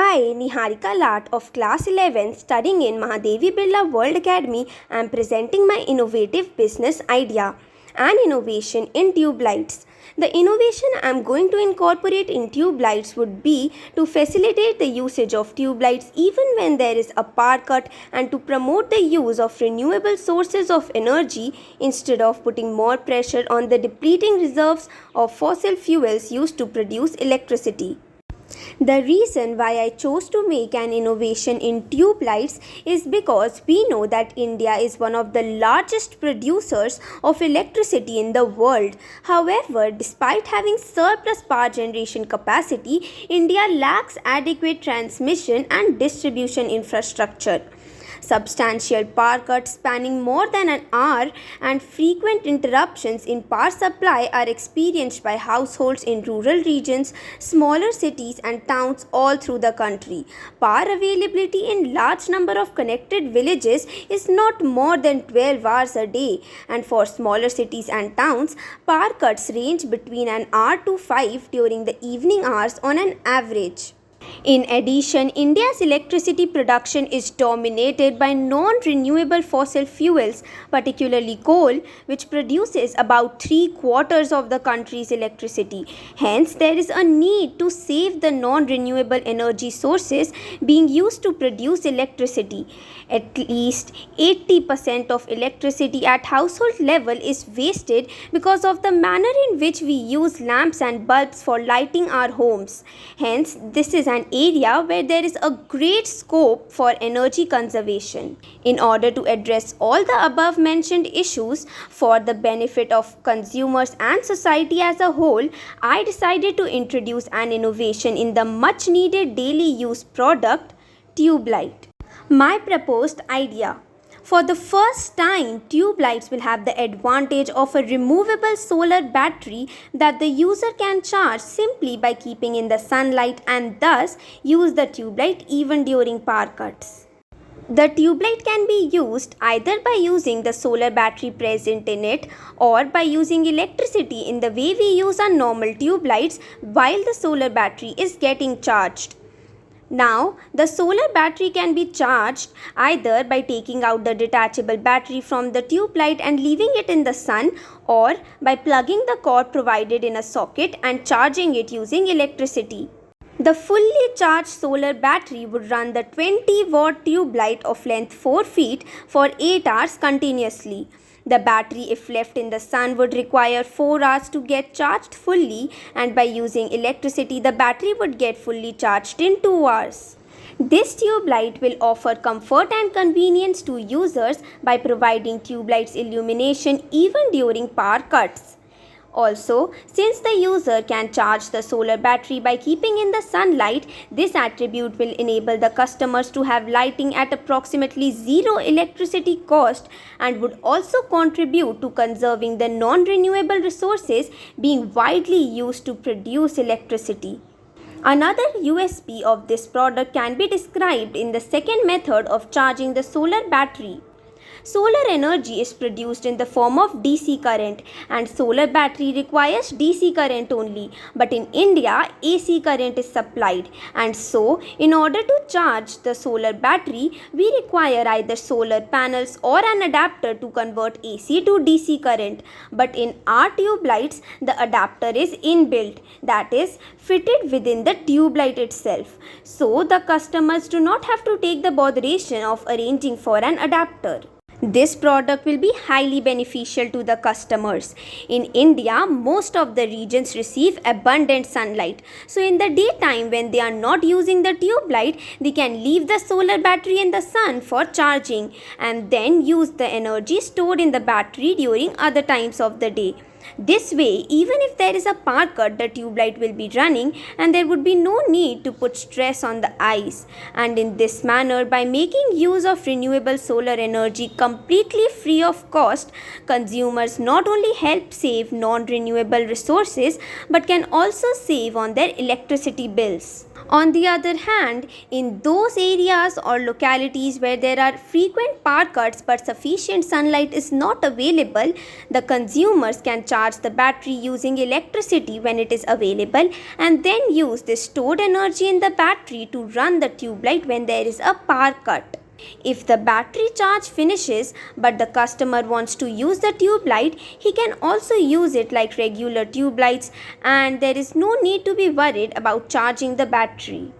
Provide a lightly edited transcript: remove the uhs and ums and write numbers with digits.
I, Niharika Lat of Class 11, studying in Mahadevi Birla World Academy, am presenting my innovative business idea, an innovation in tube lights. The innovation I am going to incorporate in tube lights would be to facilitate the usage of tube lights even when there is a power cut and to promote the use of renewable sources of energy instead of putting more pressure on the depleting reserves of fossil fuels used to produce electricity. The reason why I chose to make an innovation in tube lights is because we know that India is one of the largest producers of electricity in the world. However, despite having surplus power generation capacity, India lacks adequate transmission and distribution infrastructure. Substantial power cuts spanning more than an hour and frequent interruptions in power supply are experienced by households in rural regions, smaller cities and towns all through the country. Power availability in large number of connected villages is not more than 12 hours a day, and for smaller cities and towns, power cuts range between an hour to 5 during the evening hours on an average. In addition, India's electricity production is dominated by non-renewable fossil fuels, particularly coal, which produces about 3/4 of the country's electricity. Hence, there is a need to save the non-renewable energy sources being used to produce electricity. At least 80% of electricity at household level is wasted because of the manner in which we use lamps and bulbs for lighting our homes. Hence, this is an area where there is a great scope for energy conservation. In order to address all the above mentioned issues for the benefit of consumers and society as a whole, I decided to introduce an innovation in the much needed daily use product, Tubelight. My proposed idea. For the first time, tube lights will have the advantage of a removable solar battery that the user can charge simply by keeping in the sunlight and thus use the tube light even during power cuts. The tube light can be used either by using the solar battery present in it or by using electricity in the way we use our normal tube lights while the solar battery is getting charged. Now, the solar battery can be charged either by taking out the detachable battery from the tube light and leaving it in the sun, or by plugging the cord provided in a socket and charging it using electricity. The fully charged solar battery would run the 20-watt tube light of length 4 feet for 8 hours continuously. The battery, if left in the sun, would require 4 hours to get charged fully, and by using electricity, the battery would get fully charged in 2 hours. This tube light will offer comfort and convenience to users by providing tube lights illumination even during power cuts. Also, since the user can charge the solar battery by keeping in the sunlight, this attribute will enable the customers to have lighting at approximately zero electricity cost and would also contribute to conserving the non-renewable resources being widely used to produce electricity. Another USP of this product can be described in the second method of charging the solar battery. Solar energy is produced in the form of DC current, and solar battery requires DC current only, but in India AC current is supplied, and so in order to charge the solar battery we require either solar panels or an adapter to convert AC to DC current. But in our tube lights the adapter is inbuilt, that is fitted within the tube light itself, so the customers do not have to take the botheration of arranging for an adapter. This product will be highly beneficial to the customers. In India, most of the regions receive abundant sunlight. So in the daytime when they are not using the tube light, they can leave the solar battery in the sun for charging and then use the energy stored in the battery during other times of the day. This way, even if there is a power cut, the tube light will be running and there would be no need to put stress on the eyes. And in this manner, by making use of renewable solar energy completely free of cost, consumers not only help save non-renewable resources but can also save on their electricity bills. On the other hand, in those areas or localities where there are frequent power cuts but sufficient sunlight is not available, the consumers can charge the battery using electricity when it is available and then use the stored energy in the battery to run the tube light when there is a power cut. If the battery charge finishes but the customer wants to use the tube light, he can also use it like regular tube lights and there is no need to be worried about charging the battery.